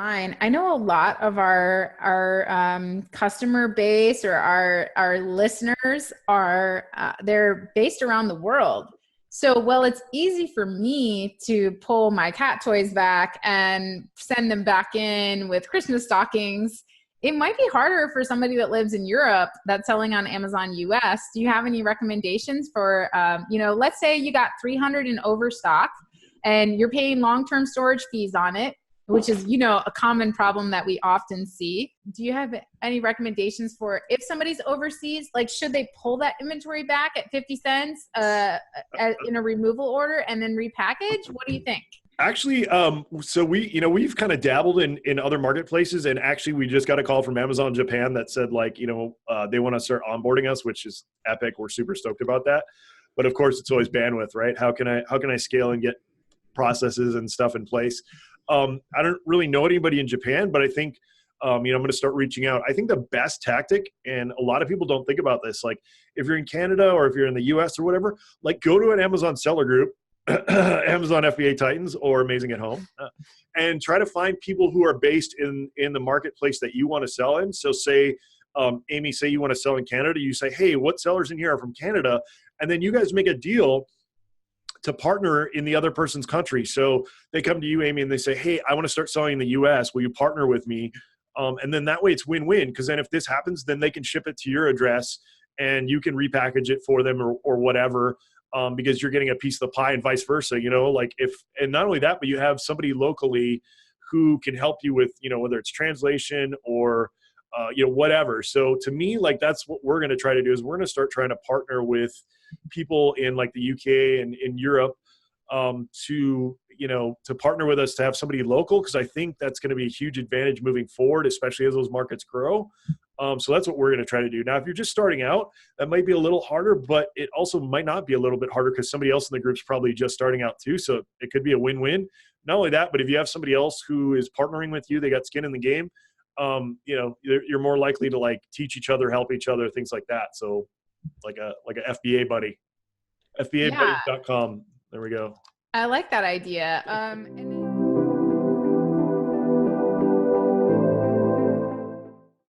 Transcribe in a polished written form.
mind, I know a lot of our customer base or our listeners are they're based around the world. So, well, it's easy for me to pull my cat toys back and send them back in with Christmas stockings. It might be harder for somebody that lives in Europe that's selling on Amazon US. Do you have any recommendations for, let's say you got 300 in overstock and you're paying long-term storage fees on it, which is, a common problem that we often see. Do you have any recommendations for if somebody's overseas, like should they pull that inventory back at 50 cents in a removal order and then repackage? What do you think? Actually, so we've kind of dabbled in other marketplaces, and actually we just got a call from Amazon Japan that said they want to start onboarding us, which is epic. We're super stoked about that. But of course it's always bandwidth, right? How can I scale and get processes and stuff in place? I don't really know anybody in Japan, but I think, I'm going to start reaching out. I think the best tactic, and a lot of people don't think about this, like if you're in Canada or if you're in the US or whatever, like go to an Amazon seller group, Amazon FBA Titans or Amazing at Home, and try to find people who are based in the marketplace that you want to sell in. So say, Amy, say you want to sell in Canada, you say, hey, what sellers in here are from Canada? And then you guys make a deal to partner in the other person's country. So they come to you, Amy, and they say, hey, I want to start selling in the US. Will you partner with me? And then that way it's win-win, because then if this happens, then they can ship it to your address and you can repackage it for them or whatever. Because you're getting a piece of the pie and vice versa, and not only that, but you have somebody locally who can help you with, whether it's translation or, whatever. So to me, like, that's what we're going to try to do is we're going to start trying to partner with people in like the UK and in Europe to partner with us to have somebody local. Cause I think that's going to be a huge advantage moving forward, especially as those markets grow. So that's what we're going to try to do. Now, if you're just starting out, that might be a little harder, but it also might not be a little bit harder because somebody else in the group's probably just starting out too. So it could be a win-win. Not only that, but if you have somebody else who is partnering with you, they got skin in the game, you're more likely to like teach each other, help each other, things like that. So like a FBA buddy, fbabuddy.com. There we go. I like that idea.